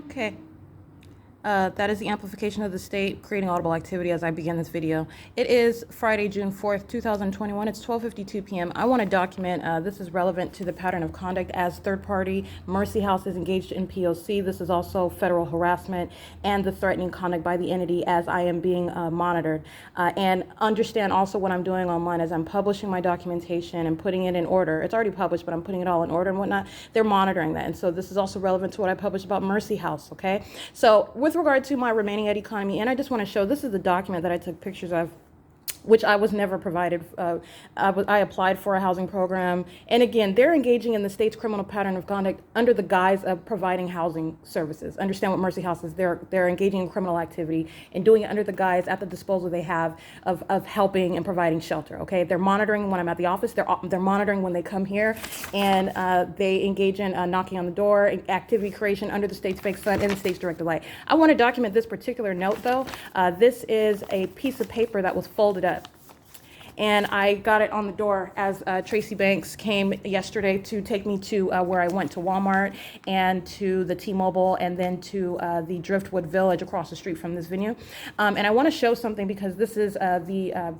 Okay. That is the amplification of the state creating audible activity as I begin this video. It is Friday, June 4th, 2021. It's 12:52 p.m. I want to document, this is relevant to the pattern of conduct as third-party Mercy House is engaged in P.O.C. This is also federal harassment and the threatening conduct by the entity as I am being monitored. And understand also what I'm doing online as I'm publishing my documentation and putting it in order. It's already published, but I'm putting it all in order and whatnot. They're monitoring that. And so this is also relevant to what I published about Mercy House, okay? So with regard to my remaining ed economy, and I just want to show, this is the document that I took pictures of, which I was never provided. I applied for a housing program. And again, they're engaging in the state's criminal pattern of conduct under the guise of providing housing services. Understand what Mercy House is. They're engaging in criminal activity and doing it under the guise at the disposal they have of helping and providing shelter, okay? They're monitoring when I'm at the office. They're monitoring when they come here, and they engage in knocking on the door, activity creation under the state's fake sun and the state's directed light. I want to document this particular note though. This is a piece of paper that was folded up. And I got it on the door as Tracy Banks came yesterday to take me to where I went to Walmart and to the T-Mobile and then to the Driftwood Village across the street from this venue. And I want to show something because this is the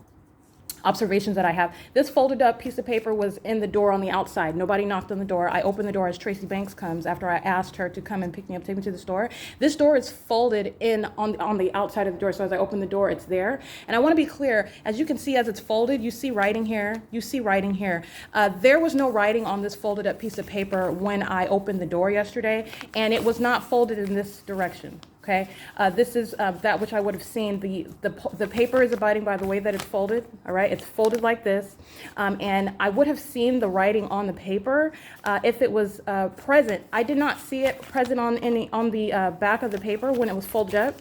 observations that I have. This folded up piece of paper was in the door on the outside. Nobody knocked on the door. I opened the door as Tracy Banks comes after I asked her to come and pick me up, take me to the store. This door is folded in on the outside of the door. So as I open the door, it's there. And I want to be clear, as you can see, as it's folded, you see writing here, you see writing here. There was no writing on this folded up piece of paper when I opened the door yesterday, and it was not folded in this direction. Okay, this is that which I would have seen. The paper is abiding by the way that it's folded. All right, it's folded like this, and I would have seen the writing on the paper if it was present. I did not see it present on the back of the paper when it was folded up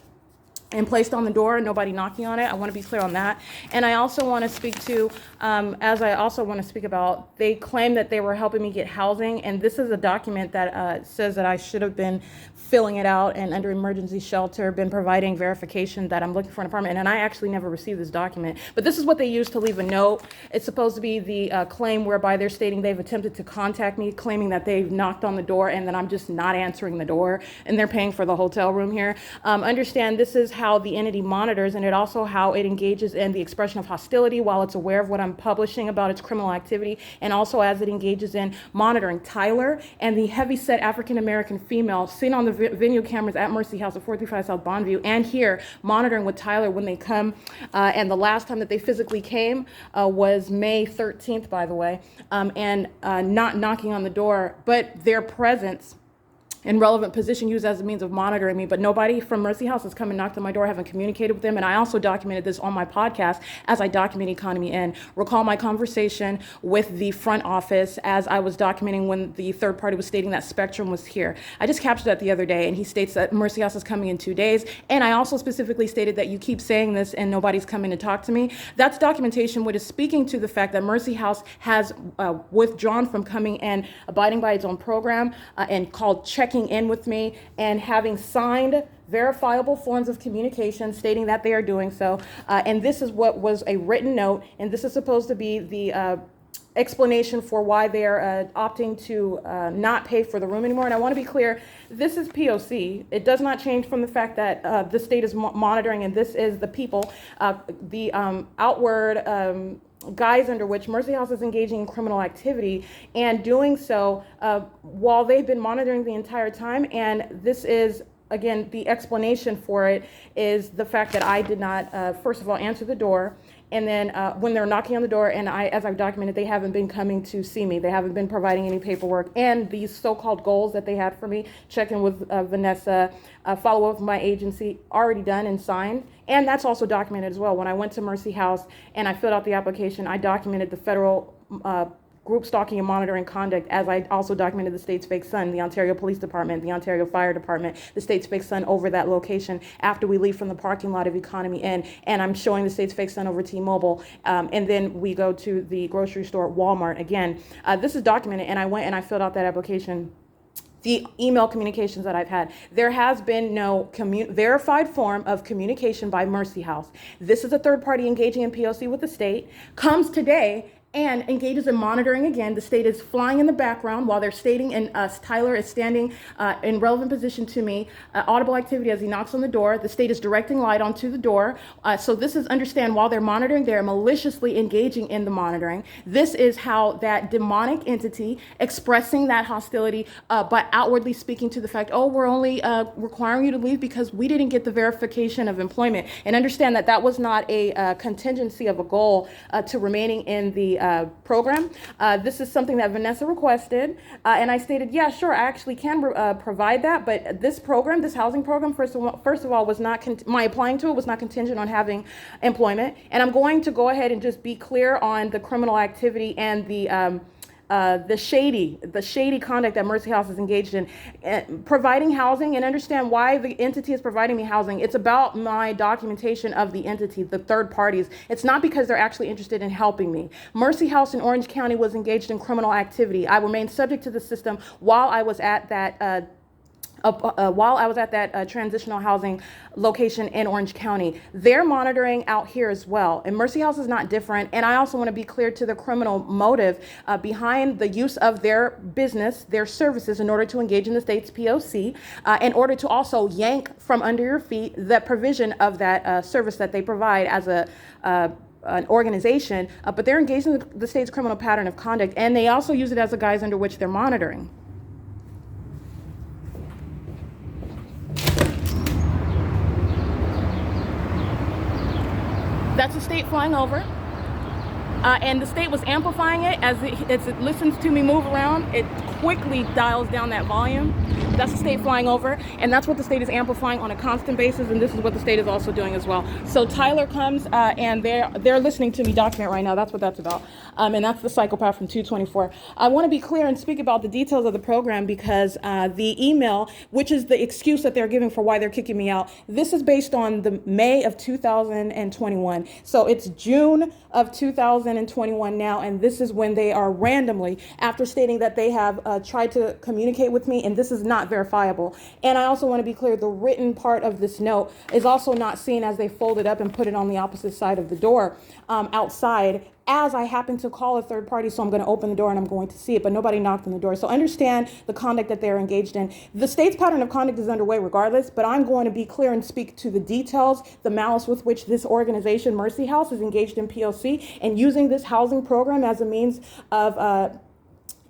and placed on the door, nobody knocking on it. I want to be clear on that. And I also want to speak to, as I also want to speak about, they claim that they were helping me get housing, and this is a document that says that I should have been filling it out and under emergency shelter, been providing verification that I'm looking for an apartment, and I actually never received this document. But this is what they use to leave a note. It's supposed to be the claim whereby they're stating they've attempted to contact me, claiming that they've knocked on the door and that I'm just not answering the door, and they're paying for the hotel room here. Understand this is how the entity monitors, and it also how it engages in the expression of hostility while it's aware of what I'm publishing about its criminal activity, and also as it engages in monitoring Tyler and the heavy-set African-American female seen on the venue cameras at Mercy House at 435 South Bondview, and here monitoring with Tyler when they come, and the last time that they physically came was May 13th, by the way, and not knocking on the door, but their presence in relevant position used as a means of monitoring me, but nobody from Mercy House has come and knocked on my door. I haven't communicated with them, and I also documented this on my podcast as I document economy in. Recall my conversation with the front office as I was documenting when the third party was stating that Spectrum was here. I just captured that the other day, and he states that Mercy House is coming in 2 days, and I also specifically stated that you keep saying this and nobody's coming to talk to me. That's documentation which is speaking to the fact that Mercy House has withdrawn from coming and abiding by its own program and called checking in with me and having signed verifiable forms of communication stating that they are doing so. And this is what was a written note, and this is supposed to be the explanation for why they are opting to not pay for the room anymore. And I want to be clear, this is P.O.C. It does not change from the fact that the state is monitoring, and this is the people, the outward guise under which Mercy House is engaging in criminal activity and doing so while they've been monitoring the entire time. And this is, again, the explanation for it is the fact that I did not, first of all, answer the door. And then when they're knocking on the door, and as I've documented, they haven't been coming to see me. They haven't been providing any paperwork. And these so-called goals that they had for me, checking with Vanessa, follow up with my agency, already done and signed. And that's also documented as well. When I went to Mercy House and I filled out the application, I documented the federal group stalking and monitoring conduct, as I also documented the state's fake sun, the Ontario Police Department, the Ontario Fire Department, the state's fake sun over that location after we leave from the parking lot of Economy Inn, and I'm showing the state's fake sun over T-Mobile, and then we go to the grocery store, Walmart. Again, this is documented, and I went and I filled out that application. The email communications that I've had, there has been no verified form of communication by Mercy House. This is a third party engaging in P.O.C. with the state, comes today and engages in monitoring again. The state is flying in the background while they're stating, and Tyler is standing in relevant position to me, audible activity as he knocks on the door. The state is directing light onto the door. So this is, understand, while they're monitoring, they're maliciously engaging in the monitoring. This is how that demonic entity expressing that hostility, but outwardly speaking to the fact, oh, we're only requiring you to leave because we didn't get the verification of employment. And understand that that was not a contingency of a goal to remaining in the program. This is something that Vanessa requested, and I stated, yeah, sure, I actually can provide that, but this program, this housing program, first of all, was not, my applying to it was not contingent on having employment. And I'm going to go ahead and just be clear on the criminal activity and the shady conduct that Mercy House is engaged in, providing housing, and understand why the entity is providing me housing. It's about my documentation of the entity, the third parties. It's not because they're actually interested in helping me. Mercy House in Orange County was engaged in criminal activity. I remained subject to the system while I was at that transitional housing location in Orange County. They're monitoring out here as well. And Mercy House is not different. And I also want to be clear to the criminal motive behind the use of their business, their services, in order to engage in the state's P.O.C., in order to also yank from under your feet the provision of that service that they provide as an organization. But they're engaged in the state's criminal pattern of conduct, and they also use it as a guise under which they're monitoring. That's the state flying over. And the state was amplifying it as it listens to me move around. It quickly dials down that volume. That's the state flying over, and that's what the state is amplifying on a constant basis, and this is what the state is also doing as well. So Tyler comes, and they're listening to me document right now. That's what that's about, and that's the psychopath from 224. I want to be clear and speak about the details of the program because the email, which is the excuse that they're giving for why they're kicking me out, this is based on the May of 2021. So it's June of 2021 now, and this is when they are randomly, after stating that they have tried to communicate with me, and this is not verifiable. And I also want to be clear, the written part of this note is also not seen as they fold it up and put it on the opposite side of the door outside, as I happen to call a third party, so I'm going to open the door and I'm going to see it, but nobody knocked on the door. So understand the conduct that they're engaged in. The state's pattern of conduct is underway regardless, but I'm going to be clear and speak to the details, the malice with which this organization, Mercy House, is engaged in P.O.C. and using this housing program as a means of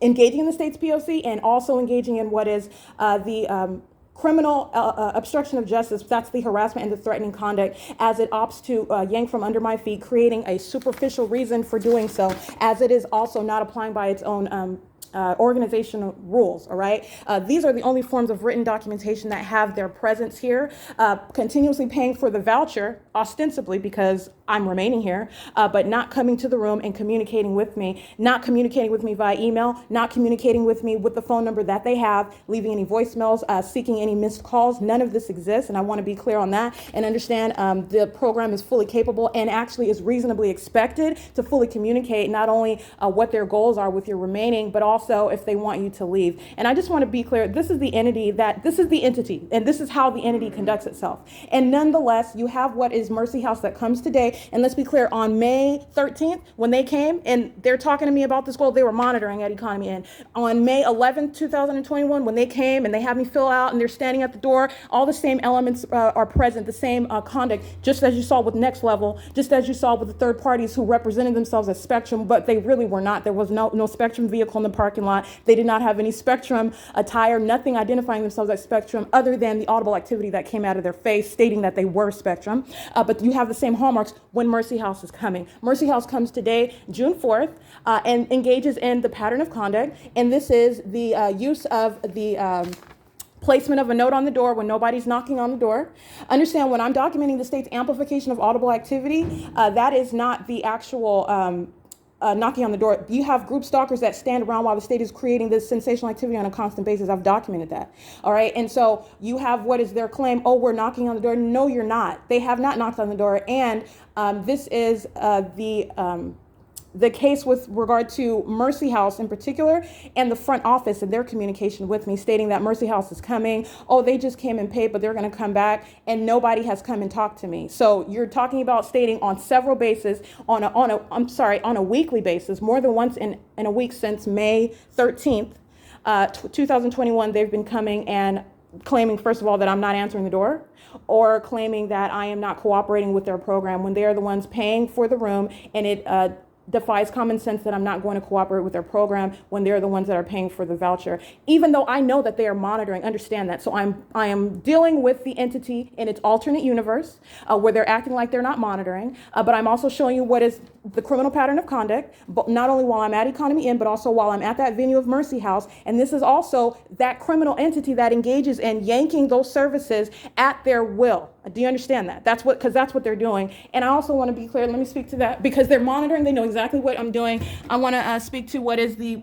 engaging in the state's P.O.C. and also engaging in what is the criminal obstruction of justice. That's the harassment and the threatening conduct, as it opts to yank from under my feet, creating a superficial reason for doing so, as it is also not applying by its own organizational rules. All right. These are the only forms of written documentation that have their presence here, continuously paying for the voucher, ostensibly because I'm remaining here, but not coming to the room and communicating with me, not communicating with me via email, not communicating with me with the phone number that they have, leaving any voicemails, seeking any missed calls. None of this exists. And I want to be clear on that and understand the program is fully capable and actually is reasonably expected to fully communicate not only what their goals are with your remaining, but also if they want you to leave. And I just want to be clear, this is the entity, and this is how the entity conducts itself. And nonetheless, you have what is Mercy House that comes today. And let's be clear, on May 13th, when they came and they're talking to me about this goal, they were monitoring at Economy Inn. On May 11th, 2021, when they came and they had me fill out and they're standing at the door, all the same elements are present, the same conduct, just as you saw with Next Level, just as you saw with the third parties who represented themselves as Spectrum, but they really were not. There was no Spectrum vehicle in the parking lot. They did not have any Spectrum attire, nothing identifying themselves as Spectrum other than the audible activity that came out of their face stating that they were Spectrum. But you have the same hallmarks when Mercy House is coming. Mercy House comes today, June 4th, and engages in the pattern of conduct. And this is the use of the placement of a note on the door when nobody's knocking on the door. Understand, when I'm documenting the state's amplification of audible activity, that is not the actual knocking on the door. You have group stalkers that stand around while the state is creating this sensational activity on a constant basis. I've documented that. All right. And so you have what is their claim? Oh, we're knocking on the door. No, you're not. They have not knocked on the door. And this is the case with regard to Mercy House in particular and the front office and their communication with me stating that Mercy House is coming. Oh, they just came and paid, but they're going to come back, and nobody has come and talked to me. So you're talking about stating on several bases, on a weekly basis, more than once in a week since May 13th, 2021, they've been coming and claiming, first of all, that I'm not answering the door, or claiming that I am not cooperating with their program when they are the ones paying for the room, and it defies common sense that I'm not going to cooperate with their program when they're the ones that are paying for the voucher, even though I know that they are monitoring. Understand that. So I am dealing with the entity in its alternate universe where they're acting like they're not monitoring, but I'm also showing you what is the criminal pattern of conduct, but not only while I'm at Economy Inn, but also while I'm at that venue of Mercy House. And this is also that criminal entity that engages in yanking those services at their will. Do you understand that? Because that's what they're doing. And I also want to be clear. Let me speak to that because they're monitoring. They know exactly what I'm doing. I want to speak to what is the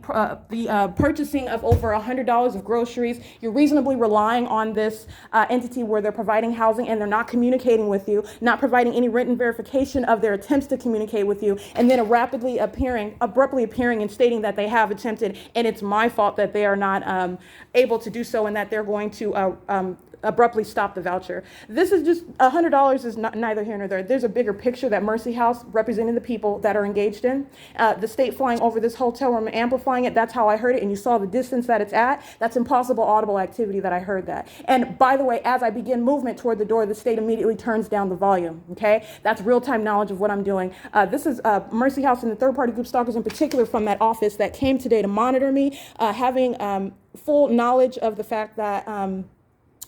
purchasing of over $100 of groceries. You're reasonably relying on this entity where they're providing housing and they're not communicating with you, not providing any written verification of their attempts to communicate with you, and then abruptly appearing and stating that they have attempted, and it's my fault that they are not able to do so, and that they're going to abruptly stop the voucher. This is just $100 is neither here nor there. There's a bigger picture that Mercy House, representing the people that are engaged in. The state flying over this hotel room and amplifying it, that's how I heard it, and you saw the distance that it's at. That's impossible audible activity that I heard that. And by the way, as I begin movement toward the door, the state immediately turns down the volume, okay? That's real-time knowledge of what I'm doing. This is Mercy House and the third-party group stalkers in particular from that office that came today to monitor me, having full knowledge of the fact that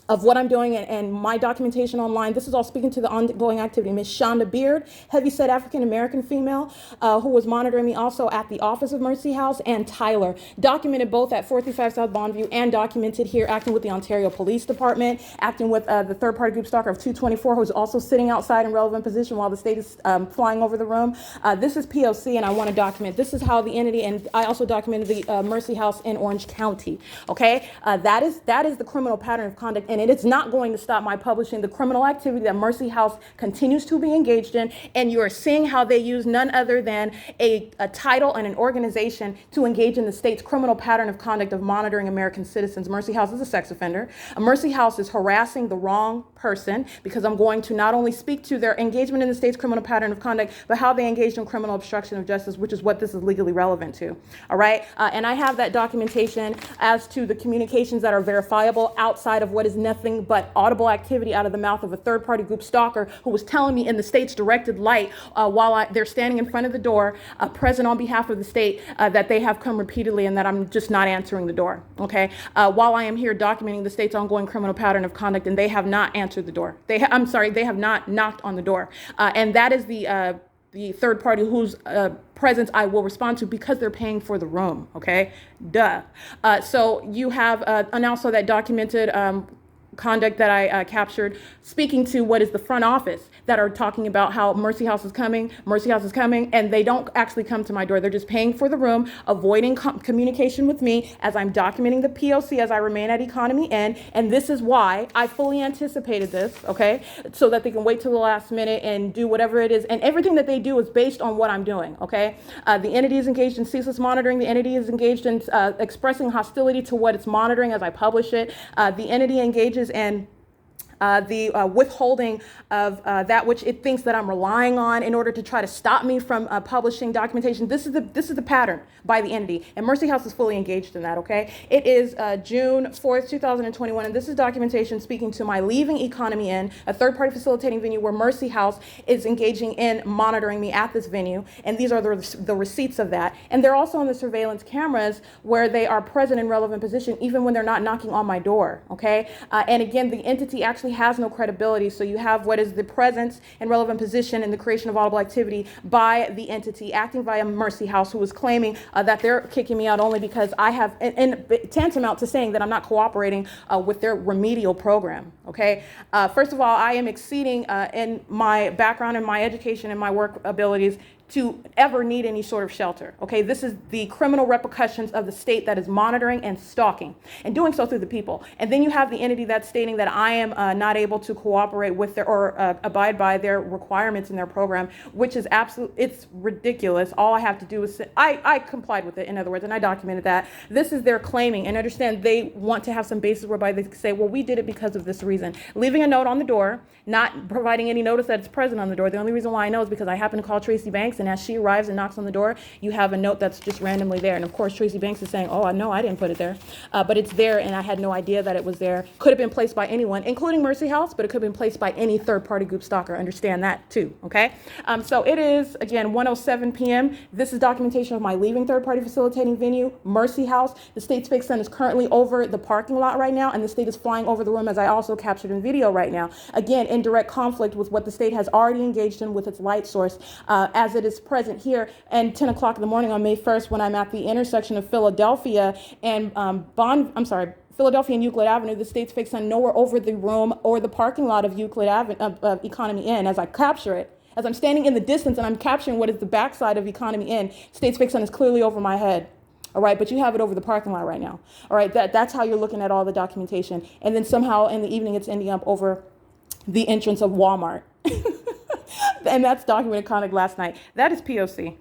of what I'm doing and my documentation online. This is all speaking to the ongoing activity. Ms. Shonda Beard, heavyset African-American female, who was monitoring me also at the office of Mercy House, and Tyler, documented both at 435 South Bonneview and documented here, acting with the Ontario Police Department, acting with the third-party group stalker of 224, who's also sitting outside in relevant position while the state is flying over the room. This is P.O.C. and I want to document. This is how the entity, and I also documented the Mercy House in Orange County, okay? That is the criminal pattern of conduct, and it is not going to stop my publishing the criminal activity that Mercy House continues to be engaged in. And you are seeing how they use none other than a title and an organization to engage in the state's criminal pattern of conduct of monitoring American citizens. Mercy House is a sex offender. Mercy House is harassing the wrong person, because I'm going to not only speak to their engagement in the state's criminal pattern of conduct, but how they engaged in criminal obstruction of justice, which is what this is legally relevant to. All right. And I have that documentation as to the communications that are verifiable outside of what is nothing but audible activity out of the mouth of a third-party group stalker who was telling me in the state's directed light while they're standing in front of the door, present on behalf of the state, that they have come repeatedly and that I'm just not answering the door. Okay. While I am here documenting the state's ongoing criminal pattern of conduct, and they have not answered the door. They have not knocked on the door. And that is the third party whose presence I will respond to because they're paying for the room. Okay. Duh. So you have, and also that documented conduct that I captured, speaking to what is the front office that are talking about how Mercy House is coming, and they don't actually come to my door. They're just paying for the room, avoiding communication with me as I'm documenting the P.O.C. as I remain at Economy Inn. And this is why I fully anticipated this, okay, so that they can wait till the last minute and do whatever it is. And everything that they do is based on what I'm doing, okay? The entity is engaged in ceaseless monitoring. The entity is engaged in expressing hostility to what it's monitoring as I publish it. The entity engages in the withholding of that which it thinks that I'm relying on in order to try to stop me from publishing documentation. This is the pattern by the entity, and Mercy House is fully engaged in that. Okay, it is June 4th, 2021, and this is documentation speaking to my leaving Economy Inn, a third-party facilitating venue where Mercy House is engaging in monitoring me at this venue, and these are the receipts of that. And they're also on the surveillance cameras where they are present in relevant position, even when they're not knocking on my door. Okay, and again, the entity actually has no credibility. So you have what is the presence and relevant position in the creation of audible activity by the entity acting via Mercy House, who is claiming that they're kicking me out only because I have, and tantamount to saying that I'm not cooperating with their remedial program. okay? First of all, I am exceeding in my background and my education and my work abilities to ever need any sort of shelter, okay? This is the criminal repercussions of the state that is monitoring and stalking and doing so through the people. And then you have the entity that's stating that I am not able to cooperate with their or abide by their requirements in their program, which is it's ridiculous. All I have to do is say, I complied with it, in other words, and I documented that. This is their claiming, and understand they want to have some basis whereby they say, well, we did it because of this reason. Leaving a note on the door, not providing any notice that it's present on the door. The only reason why I know is because I happen to call Tracy Banks, and as she arrives and knocks on the door, you have a note that's just randomly there. And of course, Tracy Banks is saying, oh, no, I didn't put it there. But it's there, and I had no idea that it was there. Could have been placed by anyone, including Mercy House, but it could have been placed by any third-party group stalker. Understand that too, okay? So it is, again, 1:07 p.m. This is documentation of my leaving third-party facilitating venue, Mercy House. The state space center is currently over the parking lot right now, and the state is flying over the room, as I also captured in video right now. Again, in direct conflict with what the state has already engaged in with its light source, as it is present here and 10 o'clock in the morning on May 1st when I'm at the intersection of Philadelphia and Philadelphia and Euclid Avenue. The state's fixed on nowhere over the room or the parking lot of Euclid Avenue, of Economy Inn. As I capture it, as I'm standing in the distance and I'm capturing what is the backside of Economy Inn, state's fixed on is clearly over my head. All right, but you have it over the parking lot right now. All right, that's how you're looking at all the documentation. And then somehow in the evening, it's ending up over the entrance of Walmart. And that's documented conduct last night. That is P.O.C.